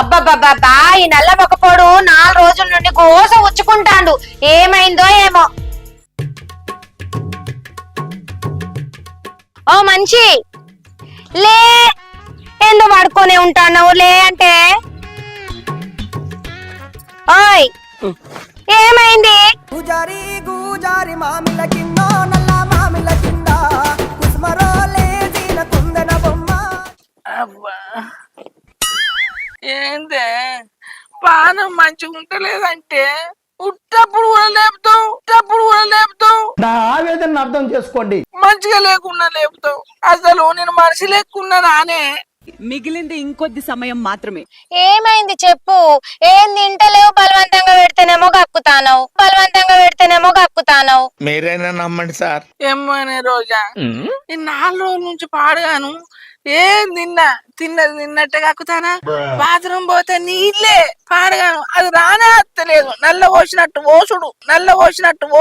అబ్బబ్బబ్బా ఈ నల్ల మొక్కపోడు 4 రోజుల నుండి గోస ఉచ్చుకుంటాండు. ఏమైందో ఏమో. ఓ మంచి లే, ఎందుకు పడుకోనే ఉంటావు? లే అంటే ఓయ్ ఏమైంది? గుజారి గుజారి మామిల కింద నల్ల మామిల కింద కుస్మరో లేచిన కుందన బొమ్మ. అబ్బా ఏందే పానం మంచిగా ఉంటలేదంటే ఉట్టప్పుడు కూడా లేపుతావు, ఉట్టప్పుడు కూడా లేపుతావు. నా ఆవేదన అర్థం చేసుకోండి. మంచిగా లేకుండా లేపుతావు. అసలు నేను మనిషి లేకున్నా నానే. మిగిలింది ఇంకొద్ది సమయం మాత్రమే. ఏమైంది చెప్పు. ఏం తింటలేవు, బలవంతంగా పెడితేనేమో కక్కుతానవు, బలవంతంగా పెడితేనేమో కక్కుతానవు. మీరైనా నమ్మండి సార్. ఏమోనే రోజా, ఈ 4 రోజుల నుంచి పాడుగాను. ఏం తిన్నది తిన్నట్టే కక్కుతానా. బాత్రూమ్ పోతే నీళ్ళే పాడగాను. అది రానే అత్తలేదు. నల్ల పోసినట్టు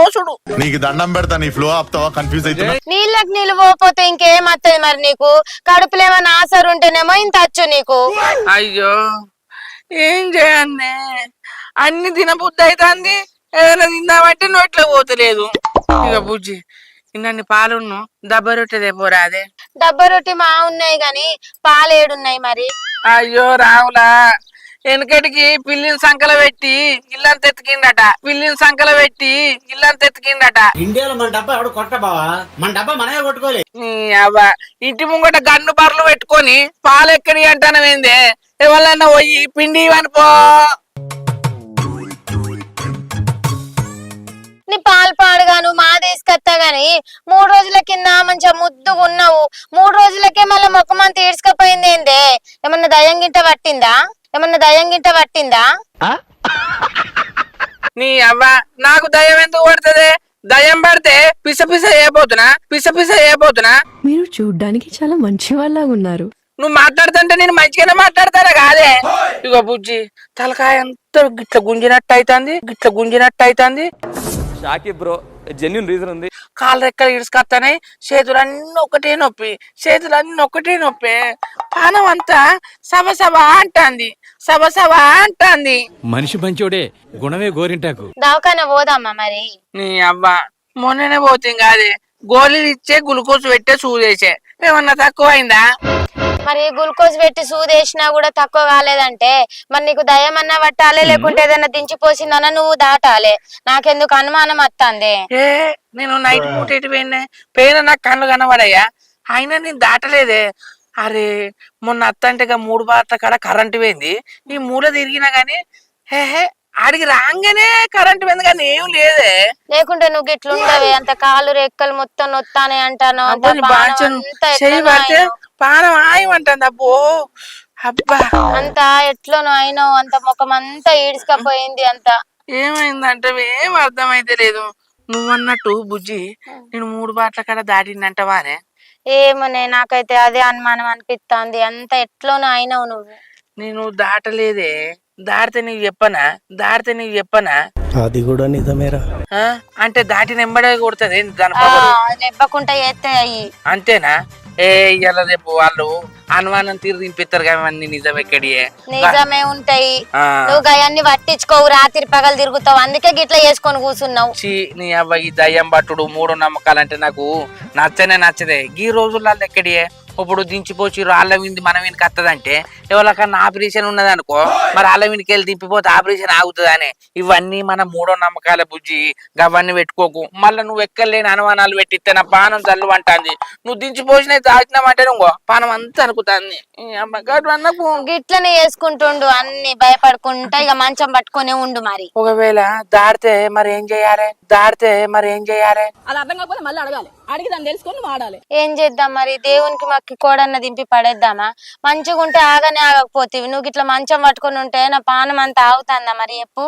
ఓసుడు. నీకు దండం పెడతా, నీ ఫ్లో ఆపుతావా? కన్ఫ్యూజ్ అవుతున్నా. నీళ్ళకి నీళ్ళు పోతే ఇంకేం వస్తుంది మరి నీకు? కడుపులో ఏమైనా ఆసరు ఉంటేనేమో ఇంత వచ్చు నీకు. అయ్యో ఏం చేయండి, అన్ని తినబుద్ధి అవుతుంది. ఏదైనా తిందామంటే నోట్లో పోతలేదు. ఇక బుజ్జి ఇన్ని పాలున్ను దెబ్బ రొట్టెదే పోరా. అదే డబ్బా రొట్టి మా ఉన్నాయి గాని పాలేడున్నాయి మరి? అయ్యో రావులా, వెనకటికి పిల్లిని సంకల పెట్టి ఇల్లంత ఎత్తికిండట. ఇండియాలో మన డబ్బా ఎవడు కొట్ట బావా, మన డబ్బా మనమే కొట్టుకోలే. అవ్వ ఇంటి ముంగట గన్ను బర్లు పెట్టుకొని పాలెక్కడి అంటానమేందే? ఎవరన్నా పోయి పిండి అనుకో. నీ పాలు పాడుగాను మా తీసుకొస్తా గాని 3 రోజుల కింద మంచిగా ముద్దుగా ఉన్నావు. 3 రోజులకే మళ్ళీ మొక్కమంతా ఈడ్చుకపోయింది ఏందే? ఏమన్నా దయ్యం గింట పట్టిందా? నీ అవ్వ నాకు దయ్యం ఎందుకు పడుతుంది? దయ్యం పడితే పిస అయిపోతున్నా. మీరు చూడ్డానికి చాలా మంచి వాళ్ళగా ఉన్నారు. నువ్వు మాట్లాడుతుంటే నేను మంచిగానే మాట్లాడతారా కాదే? ఇగో బుజ్జి తలకాయ అంతా గిట్ల గుంజినట్టు అవుతుంది. షాకిబ్ బ్రో, జెన్యూన్ రీజన్ ఉంది. కాళ్ళు రెక్కలు ఇడుచుకొస్తాయి. చేతులన్నీ ఒకటే నొప్పి. పానం అంతా సబసబా అంటాంది. మనిషి మంచోడే, గుణమే గోరింటాకు. దవాఖాన పోదామా మరి? నీ అవ్వ మొన్ననే పోతుంది కాదే, గోళీలు ఇచ్చే గ్లూకోజ్ పెట్టే సూదేసే. ఏమన్నా తక్కువ అయిందా? మరి గ్లూకోజ్ పెట్టి సూదేసినా కూడా తక్కువ కాలేదంటే మరి నీకు దయ్యం అన్నా పట్టాలి, లేకుంటే ఏదైనా దించిపోసిందన్నా నువ్వు దాటాలి. నాకెందుకు అనుమానం వస్తుంది. నేను నైట్ పూట ఎటు పోయినా నాకు కళ్ళు కనబడయ్యా, అయినా నేను దాటలేదే. అరే మొన్న అత్తంటేగా 3 బాట్ల కాడ కరెంటు పోయింది. ఈ మూల తిరిగినా గానీ ఆడికి రాగానే కరెంటు పోయింది కానీ ఏం లేదే. లేకుంటే నువ్వు గిట్లుండవే, అంత కాళ్ళు రెక్కలు మొత్తం నొత్తానే అంటాను. చెయ్యి పడితే పానం ఆయమంటుంది. అబ్బా అంత ఎట్లోనో అయినో, అంత ముఖం అంతా ఈడ్చుకపోయింది. అంత ఏమైందంటే ఏం అర్థమైతే లేదు. నువ్వన్నట్టు బుజ్జి నేను 3 బాట్ల కాడ దాటిందంటవానే? ఏమోనే, నాకైతే అదే అనుమానం అనిపిస్తుంది. అంత ఎట్లోనో అయినావు నువ్వు. నేను దాటలేదే. దాటితే నీకు చెప్పనా? అది కూడా నిజమేరా. అంటే దాటిన ఎంబడే కొడుతుంది చెప్పకుండా చేస్తే అయ్యి అంతేనా? ఇవాళ రేపు వాళ్ళు అనుమానం తీరు దింపిస్తారు కానీ నిజం ఎక్కడియే? నిజమే ఉంటాయి. నువ్వు గయాన్ని పట్టించుకోవు, రాత్రి పగలు తిరుగుతావు, అందుకే గిట్లా చేసుకొని కూర్చున్నావు. నీ అవ్వ ఈ దయ్యం బట్టుడు 3 నమ్మకాలంటే నాకు నచ్చదే. ఈ రోజుల్లో ఎక్కడియే? ఇప్పుడు దించిపోచి రాళ్ళ వింది మన వీనికి వస్తుందంటే ఎవరికన్నా ఆపరేషన్ ఉన్నది అనుకో, మరి వాళ్ళ వీనికి వెళ్ళి దింపిపోతే ఆపరేషన్ ఆగుతుందని. ఇవన్నీ మన 3వ నమ్మకాల బుజ్జి. గవన్నీ పెట్టుకోకు. మళ్ళీ నువ్వు ఎక్కలేని అనుమానాలు పెట్టిస్తే నా పానం చల్లు అంటుంది. నువ్వు దించిపోసిన తాగినామంటే నువ్వు పానం అంతా అనుకుతాంది. గిట్లనే చేసుకుంటుండు, అన్ని భయపడుకుంటా ఇక మంచం పట్టుకునే ఉండు. మరి ఒకవేళ దాడితే మరి ఏం చేయాలి? అలా అర్థం కాకపోతే మళ్ళీ అడగాలి. అడిగి దాన్ని తెలుసుకొని వాడాలి. ఏం చేద్దాం మరి? దేవునికి మక్కి కోడన్న దింపి పడేద్దామా? మంచిగా ఉంటే ఆగనే ఆగకపోతేవి. నువ్వు ఇట్లా మంచం పట్టుకుని ఉంటే నా పానం అంతా ఆగుతుందా మరి? చెప్పు.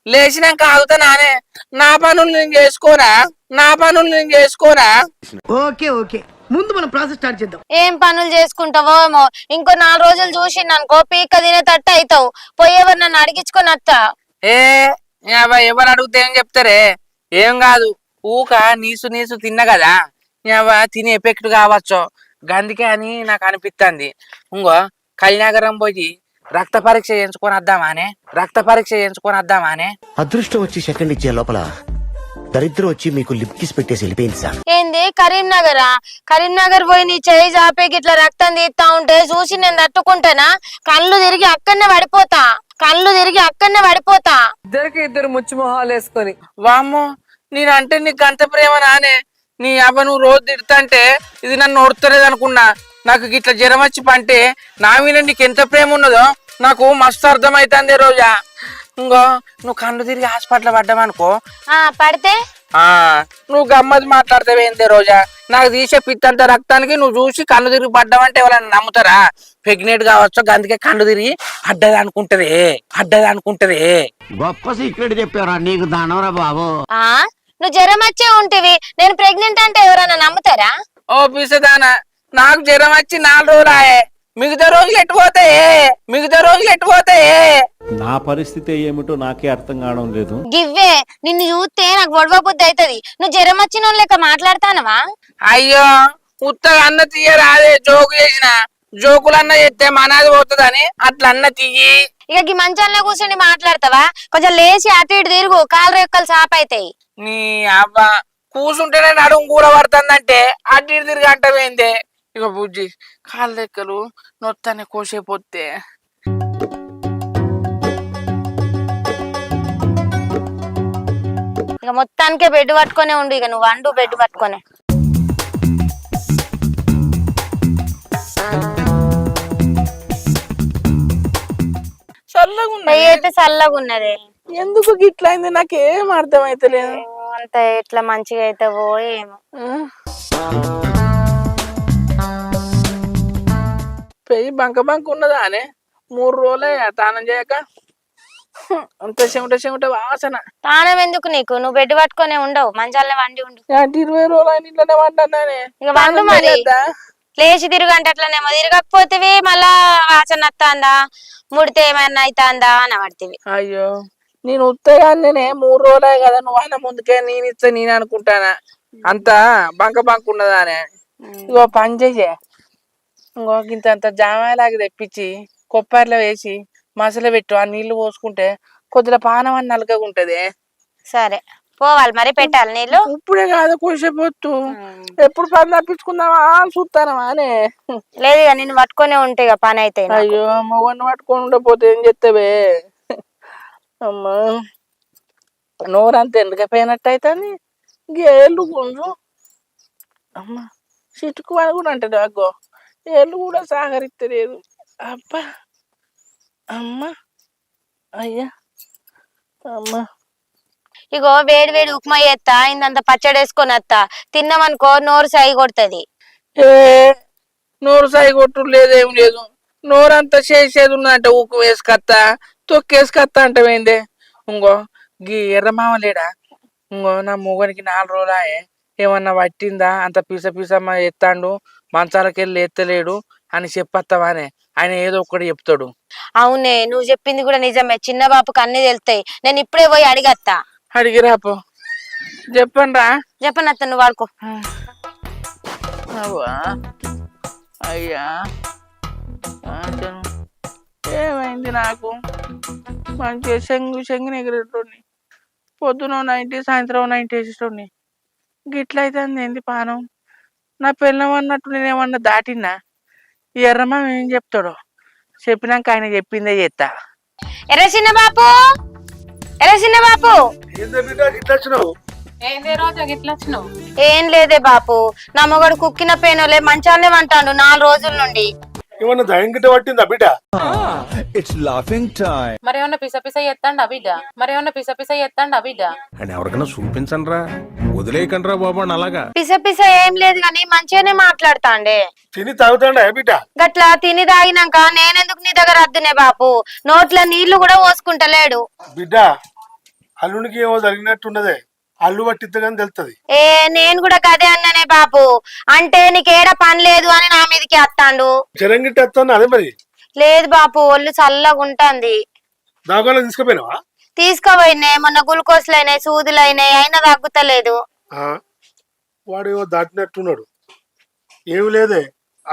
లేచినాక ఆగుతా నానే. నా పనులు నేను చేసుకోరా. ఓకే ముందు మనం ప్రాసెస్ స్టార్ట్ చేద్దాం. ఏం పనులు చేసుకుంటావో ఏమో. ఇంకో 4 రోజులు చూసిందనుకో పీక తినేటట్టు అవుతావు. పోయేవారు నన్ను అడిగించుకొని వస్తా. ఎవరు అడిగితే ఏం చెప్తారే? ఏం కాదు, ఊక నీసు తిన్నా కదా, తినే ఎఫెక్ట్ కావచ్చు. గందుకే అని నాకు అనిపిస్తుంది. ఇంకో కళ్యాణగరం పోయి రక్త పరీక్ష చేయించుకొని వద్దామానే అదృష్టం వచ్చి సెకండ్ ఇచ్చే లోపల దరిద్రం వచ్చి మీకు లిప్ కిస్ పెట్టేసి వెళ్ళిపోయింది సార్. ఏంది కరీంనగర్ పోయి నీ చేయి చాపేకి ఇట్లా రక్తం తీస్తా ఉంటే చూసి నేను తట్టుకుంటానా? కళ్ళు తిరిగి అక్కడనే పడిపోతా. ఇద్దరికి ఇద్దరు ముచ్చు మొహాలు వేసుకొని వామ్మో నేనంటే నీకు అంత ప్రేమ నానే? నీ అబ్బ నువ్వు రోజు తిడతాంటే ఇది నన్ను ఓడుతలేదు అనుకున్నా. నాకు గిట్ల జ్వరం వచ్చి పంటే నా మీద నీకు ఎంత ప్రేమ ఉన్నదో నాకు మస్తు అర్థమైతుంది రోజా. ఇంకో నువ్వు కళ్ళు తిరిగి హాస్పిటల్ పడ్డామనుకో, పడితే నువ్వు గమ్మది మాట్లాడతావేందే రోజా? నాకు తీసే పిత్తంత రక్తానికి నువ్వు చూసి కళ్ళు తిరిగి పడ్డావంటే ఎవరైనా నమ్ముతారా? ప్రెగ్నెంట్ కావచ్చు, అందుకే కళ్ళు తిరిగి అడ్డది అనుకుంటది. గొప్ప సీక్రెట్ చెప్పారా నీకు దానవరా బాబు. నువ్వు జ్వరం వచ్చే ఉంటివి, నేను ప్రెగ్నెంట్ అంటే ఎవరైనా నమ్ముతారా? ఓ పిసదానా, నాకు జ్వరం వచ్చి 4 రోజులాయే. మిగతా రోజులు ఎట్టుపోతాయే? నా పరిస్థితి ఏమిటో నాకే అర్థం కావడం లేదు. గివ్వే నిన్ను చూస్తే నాకు గొడవ బుద్ధి అవుతుంది. నువ్వు జ్వరం వచ్చిన లెక్క మాట్లాడతానవా? అయ్యో ఉత్తగా అన్న తీయరాదే, జోకు చేసిన జోకులన్న చేస్తే మనది పోతుందని అట్లా అన్న తీయి. ఇక ఈ మంచాలనే కూర్చొని మాట్లాడతావా? కొంచెం లేచి అటు ఇటు తిరుగు, కాలు రెక్కలు సాపైతాయి. నీ అవ్వ కూసుంటేనే నడుము కూడా పడుతుందంటే అటు ఇటు తిరిగి అంటవేందే? ఇక బుజ్జి కాళ్ళ లెక్కలు నొత్తానే కోసేపోతే ఇక మొత్తానికే బెడ్ పట్టుకొనే ఉండు. ఇక నువ్వు వండు బెడ్ పట్టుకొనే. అయితే చల్లగా ఉన్నది. ఎందుకు గిట్లా అయింది నాకేం అర్థమైతలేదు. అంత ఎట్లా మంచిగా అవుతావో ఏమో. పెయ్యి బంక ఉన్నదా అనే 3 రోజులే తానం చేయక అంత చెమట వాసన. తానం ఎందుకు నీకు? నువ్వు బెడ్ పట్టుకొనే ఉండవు, మంచాలనే వండి ఉండు. 20 రోజులు అయిన ఇంట్లోనే వండానే. ఇక వండు మరి. లేచి తిరుగంటే అట్లనేమో తిరగకపోతేవి మళ్ళా వాసన వస్తాందా, ముడితే ఏమైనా అవుతాందా అని పడుతుంది. అయ్యో నేను ఉత్తగానే 3 రోజులే కదా, నువ్వు అయినా ముందుకే నేను అనుకుంటానా? అంత బంక ఉన్నదా అనే. ఇగో పని చెయ్యే, ఇంకో ఇంత జామాలాగా తెప్పించి కొబ్బరిలో వేసి మసాలా పెట్టు, ఆ నీళ్లు పోసుకుంటే కొద్దిగా పానం అని నలకగా ఉంటది. సరే పోవాలి మరి, పెట్టాలి నీళ్ళు. ఇప్పుడే కాదు కోసేపోతు, ఎప్పుడు పని తప్పించుకుందామా చూస్తానమా అనే. లేదు ఇక నిన్ను పట్టుకొనే ఉంటే ఇక పని అయితే. అయ్యో మొగన్ని పట్టుకొని ఉండకపోతే ఏం చెప్తావే? అమ్మా నోరంతా ఎందుకపోయినట్టు అవుతుంది. గేళ్ళు కొంచెం అమ్మా చిటుకు అని కూడా అంటాడు. అగ్గో ఏళ్ళు కూడా సహకరిస్తలేదు. అబ్బా అమ్మా అయ్యా అమ్మా. ఇగో వేడి వేడి ఉప్మా చేస్తా, ఇందంత పచ్చడి వేసుకొని వస్తా, తిన్నామనుకో నోరు సాయి కొడుతుంది. నోరు సాయి కొట్టు లేదేం లేదు, నోరంతా చేసేది ఉన్నదంటే ఉక్కు వేసుకత్తా తొక్కేసుకత్తా అంటవేందే? ఇంకో గీ ఎర్రమామ లేడా? ఇంకో నా మొగనికి 4 రోజులాయే, ఏమన్నా పట్టిందా? అంత పిసమ్మ ఎత్తాండు, మంచాలకెళ్ళి ఎత్తలేడు అని చెప్పత్తావానే? ఆయన ఏదో ఒక్కటి చెప్తాడు. అవునే, నువ్వు చెప్పింది కూడా నిజమే. చిన్న బాపుకి అన్ని తెలుస్తాయి. నేను ఇప్పుడే పోయి అడిగత్తా. అడిగిరాపో. చెప్పండి అత్త, నువ్వు వాడుకో. అయ్యా ఏమైంది నాకు? మంచిగా చెంగు ఎగిరేటోడిని, పొద్దున 90 సాయంత్రం 90 వేసేటోడిని. గిట్ల అయితే ఏంది పానం? నా పిల్లం అన్నట్టు నేనేమన్నా దాటినా? ఈ ఎర్రమ్మ ఏం చెప్తాడో చెప్పినాక ఆయన చెప్పిందే చేస్తా. ఎర్ర చిన్న బాపు ఏం లేదే బాపు, నా మొగడు కుక్కిన పేనోలే మంచాలనే వంటాడు 4 రోజుల నుండి. ఏమన్నా దయం గిట్ట పట్టిందా బిడ్డ? మరి ఏమన్నా పిస ఎత్తండా బిడ్డ అని ఎవరికైనా చూపించండి రా, వదిలేయకండి రా బాబు అలాగా. పిస ఏం లేదు గాని మంచిగానే మాట్లాడతాండే. తిని తాగుతాడా బిడ్డ? గట్లా తిని తాగినాక నేనెందుకు నీ దగ్గర అద్దునే బాపు? నోట్ల నీళ్లు కూడా పోసుకుంటలేడు. బిడ్డ అల్లునికి ఏమో జరిగినట్టున్నదే, అల్లు పట్టిద్దగాని తెలుస్తుంది. నేను కూడా కదే అన్ననే బాపు, అంటే నీకేడా పని లేదు అని నా మీదకి అత్తాండు. జ్వరం గిట్ట వస్తాను అదే మరి. లేదు బాపు, ఒళ్ళు చల్లగా ఉంటుంది. దాగాలో తీసుకుపోయినావా? తీసుకోపోయినాయి, మొన్న గ్లూకోజ్లు అయినాయి, సూదులు అయినాయి, అయినా తగ్గుతలేదు. వాడు ఏమో దాటినట్టున్నాడు. ఏమి లేదే,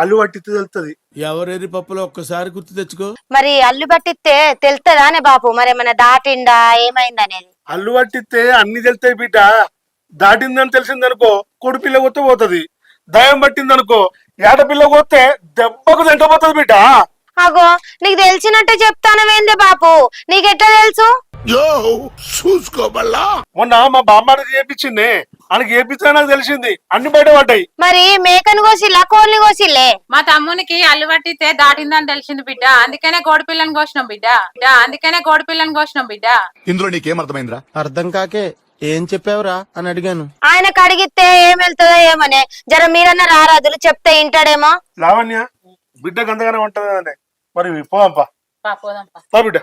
అల్లు పట్టిస్తే తెలుస్తుంది. ఎవరేరి పప్పులో ఒక్కసారి గుర్తు తెచ్చుకో. మరి అల్లు పట్టిస్తే తెలుస్తుందానే బాపు, మరి ఏమన్నా దాటిండా ఏమైందనేది? అల్లు పట్టిస్తే అన్ని తెలుస్తాయి బిడ్డ. దాటిందని తెలిసిందనుకో కొడుపిల్ల కొత్తే పోతుంది. దయం పట్టిందనుకో ఏటపిల్ల కొత్తే దెబ్బకు తింటపోతుంది బిడ్డ. అగో నీకు తెలిసినట్టే చెప్తానవేందే బాపు, నీకెట్లా తెలుసు? మొన్న మా బామ్మాడికి చేపించింది, ఆయనకి చేపించా నాకు తెలిసింది. అన్ని బయట పడ్డాయి. మరి మేకను కోసిల్లా కోళ్ళని కోసిల్లే? మా తమ్మునికి అల్లు పట్టితే దాటిందని తెలిసింది బిడ్డ, అందుకనే కోడిపిల్లని కోసినాం బిడ్డ. ఇందులో నీకేం అర్థమైందిరా? అర్థం కాకే ఏం చెప్పావురా అని అడిగాను. ఆయనకు అడిగితే ఏం వెళ్తుందో ఏమనే, జర మీరన్నా రారాదులు చెప్తే ఇంటాడేమో. లావణ్య బిడ్డ గంతగానే ఉంటది. మరి పోదాంపా పా బిడ్డ.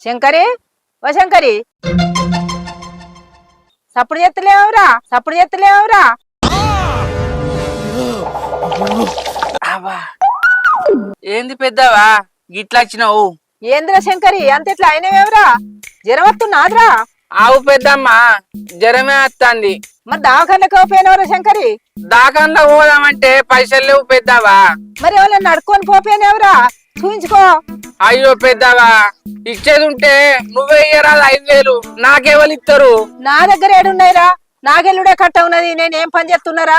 శంకరి, ఓ శంకరి, సప్పుడు చేస్తలేవురా. అబ్బా ఏంది పెద్దవా గిట్లా వచ్చినావు? ఏంద్రా శంకరి, అంత ఇట్లా అయినవేవరా? జ్వరం వస్తున్నాదిరా? ఆవు పెద్దమ్మ జ్వరమే వస్తుంది. మరి దావకాండకి పోయినవరా శంకరి? దాకంలో పోదామంటే పైసలు లేవు పెద్దవా. మరి ఎవరైనా నడుకొని పోయినవరా? చూయించుకో. అయ్యో పెద్దవా, ఇచ్చేది ఉంటే నువ్వే ఇయ్యరాదు 5,000. నాకెవరు ఇస్తారు? నా దగ్గర ఏడున్నాయిరా? నాగెల్లుడే కట్ట ఉన్నది, నేనేం పని చేస్తున్నారా?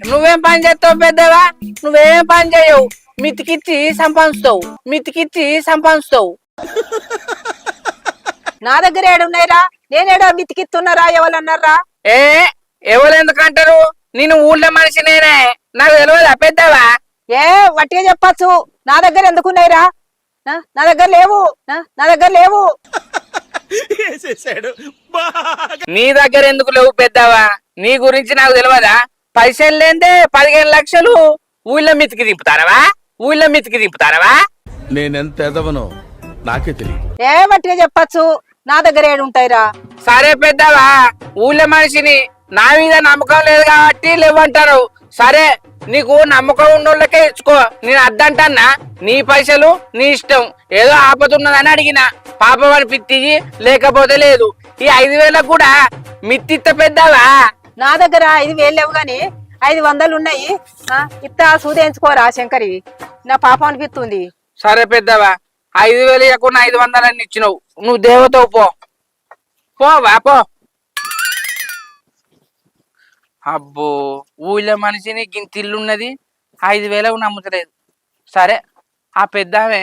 నువ్వేం పని చేస్తావు పెద్దవా? నువ్వేం పని చేయవు, మితికిచ్చి సంపాదిస్తావు. నా దగ్గర ఏడున్నాయిరా? నేనేడా మితికిస్తున్నారా? ఎవరన్నారా? ఎవరు ఎందుకంటారు? నేను ఊళ్ళో మనిషి నేనే, నాకు తెలియదా పెద్దవా? వట్టిగా చెప్పచ్చు. నా దగ్గర ఎందుకున్నాయిరా? నా దగ్గర లేవు. నీ దగ్గర ఎందుకు లేవు పెద్దవా? నీ గురించి నాకు తెలియదా? పైసలు లేదే 15 లక్షలు ఊళ్ళో మితికి దింపుతారవా? నేనెంత ఎదవనో నాకే తెలియదు. వట్టిగా చెప్పచ్చు. నా దగ్గర ఏడుంటాయిరా? సరే పెద్దవా, ఊళ్ళో మనిషిని, నా మీద నమ్మకం లేదు కాబట్టి లేవంటారు. సరే, నీకు నమ్మకం ఉన్నోళ్ళకే ఇచ్చుకో, నేను అద్దంటన్నా. నీ పైసలు నీ ఇష్టం. ఏదో ఆపతున్నదని అడిగిన, పాపం అనిపిత్తి, లేకపోతే లేదు. ఈ 5,000 కూడా మిత్తిత్త పెద్దవా? నా దగ్గర 5,000 లేవు గాని 500 ఉన్నాయి. ఇత్తా సూదేయించుకోరా శంకరి, నా పాపం అనిపిస్తుంది. సరే పెద్దవా, 5,000 ఇవ్వకుండా 500 అని ఇచ్చినావు. నువ్వు దేవతవు పోవా. అబ్బో, ఊళ్ళో మనిషిని గింతిల్లున్నది 5,000 నమ్ముతలేదు. సరే, ఆ పెద్దామె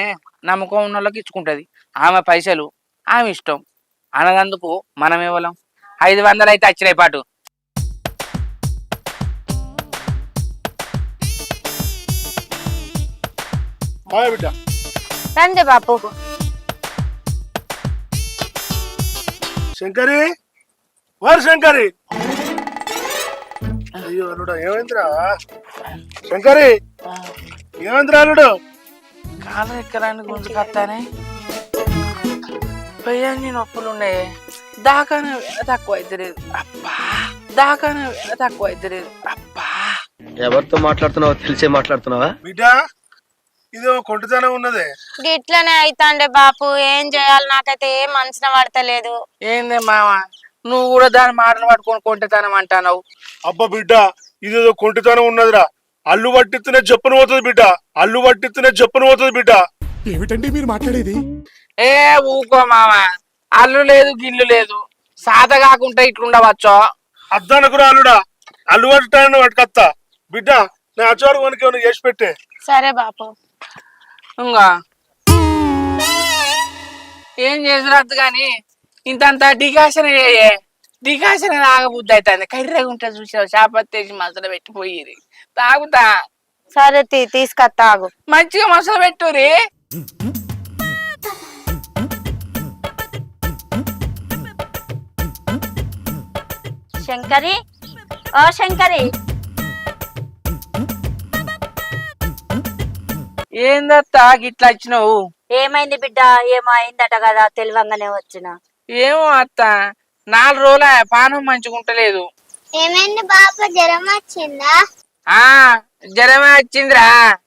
నమ్మకం ఉన్న వాళ్ళకి ఇచ్చుకుంటది. ఆమె పైసలు ఆమె ఇష్టం. అనదందుకు మనం ఇవ్వలేం. 500 అయితే వచ్చినాయి పాటు. బిడ్డ రండి బాపు. శంకరి, శంకరి, అయ్యో అల్లుడు ఏమైందిరా? శంకరి ఏమైందిరా అల్లుడు? కాలు ఎక్కడానికి గుంజుకొస్తానే, పయ్యాన్ని నొప్పులు ఉన్నాయి. దాకానే తక్కువ అయితే లేదు. అబ్బా. ఎవరితో మాట్లాడుతున్నావో తెలిసే మాట్లాడుతున్నావా? బిడ్డ ఇది కొంటతనం ఉన్నదే. ఇట్లనే అయితాండే బాపు, ఏం చేయాలి? నాకైతే ఏం మనసున పడతలేదు. ఏందే మామ, నువ్వు కూడా దాని మాటలు పట్టుకొని కొంటతనం అంటావు? అబ్బా బిడ్డ, ఇదేదో కొంటతనం ఉన్నదిరా. అల్లు పట్టిస్తూనే జప్పున పోతుంది బిడ్డ. ఏమిటండి మీరు మాట్లాడేది? ఊకో మామ, అల్లు లేదు గిల్లు లేదు, సాత కాకుండా ఇట్లుండవచ్చో? అద్దానకురా అల్లుడా, అల్లు పట్టడానికి పట్టుకత్తా బిడ్డ. నా అచ్చవారు మనకి ఏమైనా చేసి పెట్టే. సరే బాపు. ఇంకా ఏం చేసిరద్దు గాని ఇంతంత డికాషన్ తాగబుద్ధి అవుతుంది. కర్రెగా ఉంటుంది చూసావు, చాపత్తేసి మసలు పెట్టిపోయి తాగుతా. సరే తీసుకొస్తాగు, మంచిగా మసలు పెట్టురి. శంకరి, ఓ శంకరి. ఏందత్తా గిట్లా వచ్చినావు? ఏమైంది బిడ్డ? ఏమో అయిందట కదా, తెలివంగానే వచ్చిన. ఏమో అత్త, 4 రోజుల పానం మంచిగుంటలేదు. ఏమైంది బాబు, జ్వరం వచ్చిందా? జ్వరమే వచ్చిందిరా.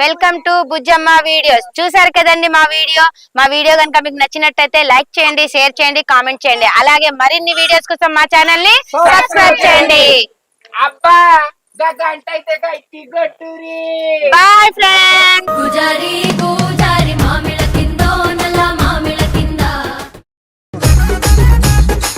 Welcome to Bujjamma videos. చూసారు కదండి మా వీడియో కనుక మీకు నచ్చినట్టయితే లైక్ చేయండి, షేర్ చేయండి, కామెంట్ చేయండి. అలాగే మరిన్ని వీడియోస్ కోసం మా ఛానల్ ని సబ్స్క్రైబ్ చేయండి. అబ్బా గంట అయితే గట్టి కొట్టురి. Bye friends.